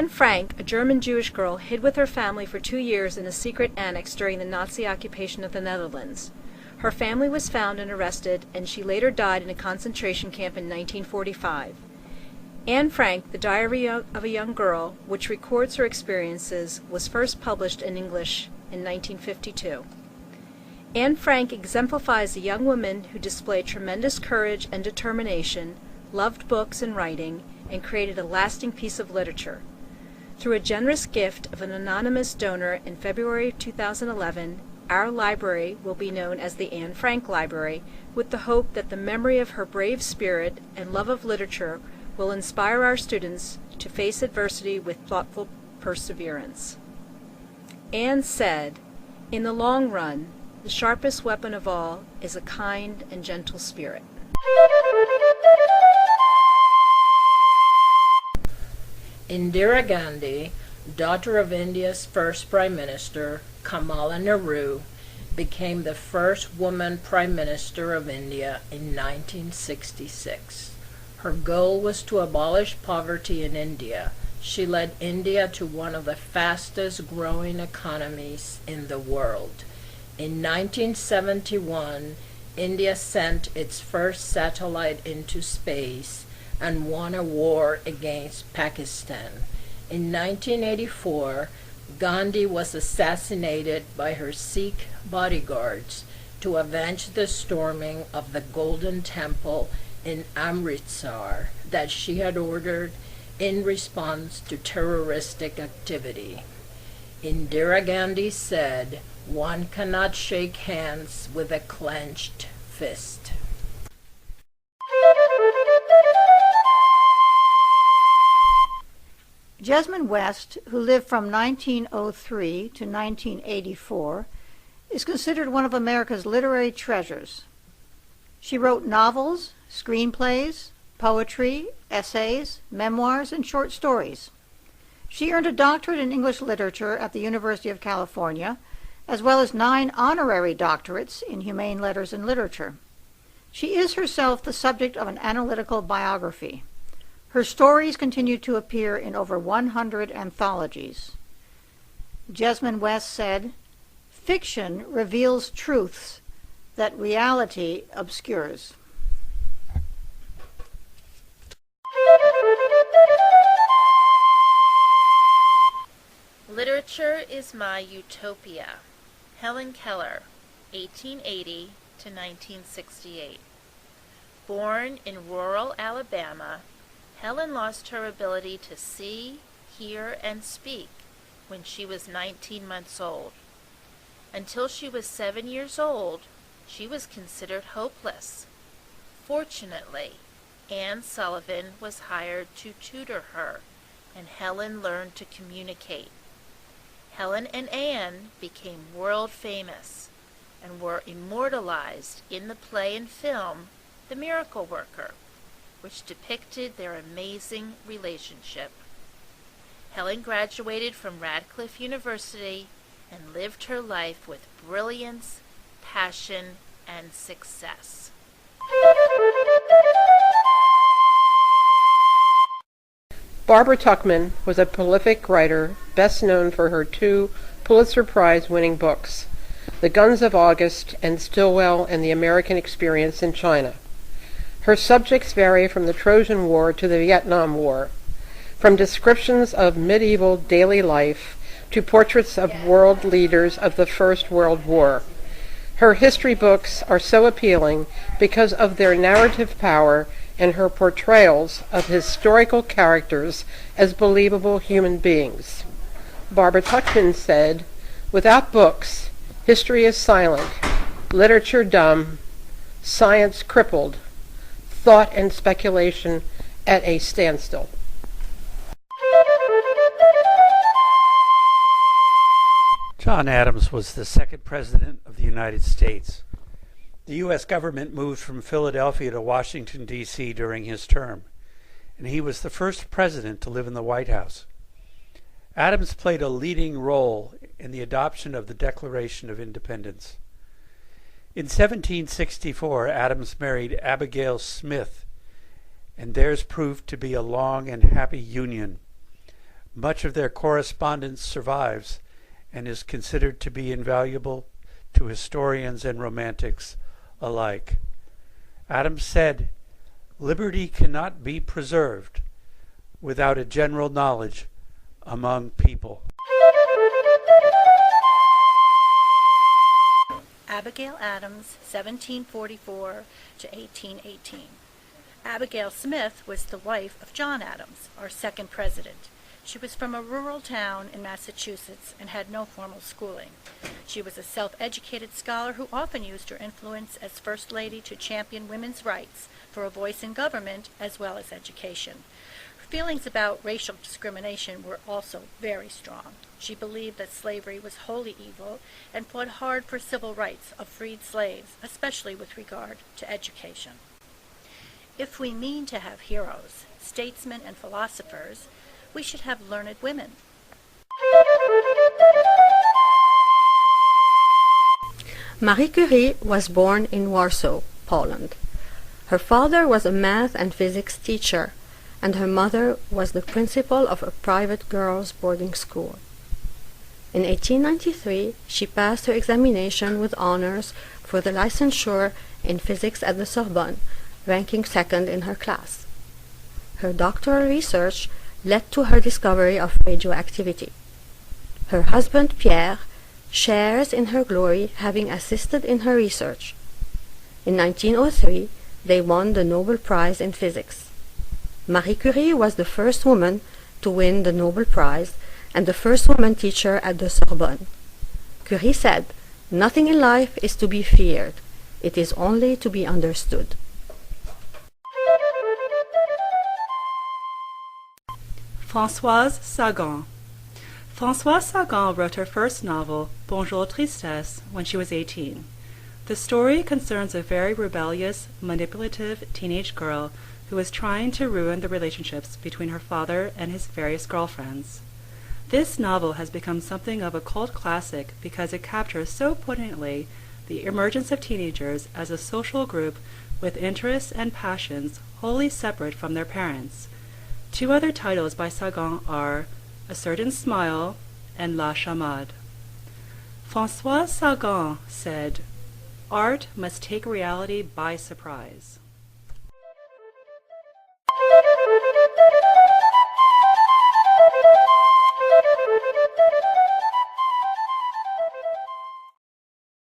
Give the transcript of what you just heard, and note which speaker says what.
Speaker 1: Anne Frank, a German Jewish girl, hid with her family for 2 years in a secret annex during the Nazi occupation of the Netherlands. Her family was found and arrested, and she later died in a concentration camp in 1945. Anne Frank, The Diary of a Young Girl, which records her experiences, was first published in English in 1952. Anne Frank exemplifies a young woman who displayed tremendous courage and determination, loved books and writing, and created a lasting piece of literature. Through a generous gift of an anonymous donor in February 2011, our library will be known as the Anne Frank Library, with the hope that the memory of her brave spirit and love of literature will inspire our students to face adversity with thoughtful perseverance. Anne said, "In the long run, the sharpest weapon of all is a kind and gentle spirit."
Speaker 2: Indira Gandhi, daughter of India's first Prime Minister, Kamala Nehru, became the first woman Prime Minister of India in 1966. Her goal was to abolish poverty in India. She led India to one of the fastest growing economies in the world. In 1971, India sent its first satellite into space and won a war against Pakistan. In 1984, Gandhi was assassinated by her Sikh bodyguards to avenge the storming of the Golden Temple in Amritsar that she had ordered in response to terroristic activity. Indira Gandhi said, "One cannot shake hands with a clenched fist."
Speaker 3: Jasmine West, who lived from 1903 to 1984, is considered one of America's literary treasures. She wrote novels, screenplays, poetry, essays, memoirs, and short stories. She earned a doctorate in English literature at the University of California, as well as 9 honorary doctorates in humane letters and literature. She is herself the subject of an analytical biography. Her stories continue to appear in over 100 anthologies. Jasmine West said, "Fiction reveals truths that reality obscures."
Speaker 4: Literature is my utopia. Helen Keller, 1880 to 1968. Born in rural Alabama, Helen lost her ability to see, hear, and speak when she was 19 months old. Until she was 7 years old, she was considered hopeless. Fortunately, Anne Sullivan was hired to tutor her, and Helen learned to communicate. Helen and Anne became world famous and were immortalized in the play and film The Miracle Worker, which depicted their amazing relationship. Helen graduated from Radcliffe University and lived her life with brilliance, passion, and success.
Speaker 5: Barbara Tuchman was a prolific writer, best known for her 2 Pulitzer Prize-winning books, The Guns of August and Stilwell and the American Experience in China. Her subjects vary from the Trojan War to the Vietnam War, from descriptions of medieval daily life to portraits of world leaders of the First World War. Her history books are so appealing because of their narrative power and her portrayals of historical characters as believable human beings. Barbara Tuchman said, "Without books, history is silent, literature dumb, science crippled, thought and speculation at a standstill."
Speaker 6: John Adams was the 2nd President of the United States. The U.S. government moved from Philadelphia to Washington, D.C. during his term, and he was the first president to live in the White House. Adams played a leading role in the adoption of the Declaration of Independence. In 1764, Adams married Abigail Smith, and theirs proved to be a long and happy union. Much of their correspondence survives and is considered to be invaluable to historians and romantics alike. Adams said, "Liberty cannot be preserved without a general knowledge among people."
Speaker 7: Abigail Adams, 1744 to 1818. Abigail Smith was the wife of John Adams, our second president. She was from a rural town in Massachusetts and had no formal schooling. She was a self-educated scholar who often used her influence as First Lady to champion women's rights for a voice in government as well as education. Her feelings about racial discrimination were also very strong. She believed that slavery was wholly evil and fought hard for civil rights of freed slaves, especially with regard to education. If we mean to have heroes, statesmen, and philosophers, we should have learned women.
Speaker 8: Marie Curie was born in Warsaw, Poland. Her father was a math and physics teacher, and her mother was the principal of a private girls' boarding school. In 1893, she passed her examination with honors for the licensure in physics at the Sorbonne, ranking second in her class. Her doctoral research led to her discovery of radioactivity. Her husband, Pierre, shares in her glory, having assisted in her research. In 1903, they won the Nobel Prize in Physics. Marie Curie was the first woman to win the Nobel Prize and the first woman teacher at the Sorbonne. Curie said, "Nothing in life is to be feared. It is only to be understood."
Speaker 9: Françoise Sagan. Françoise Sagan wrote her first novel, Bonjour Tristesse, when she was 18. The story concerns a very rebellious, manipulative teenage girl who is trying to ruin the relationships between her father and his various girlfriends. This novel has become something of a cult classic because it captures so poignantly the emergence of teenagers as a social group with interests and passions wholly separate from their parents. Two other titles by Sagan are A Certain Smile and La Chamade. Françoise Sagan said, "Art must take reality by surprise."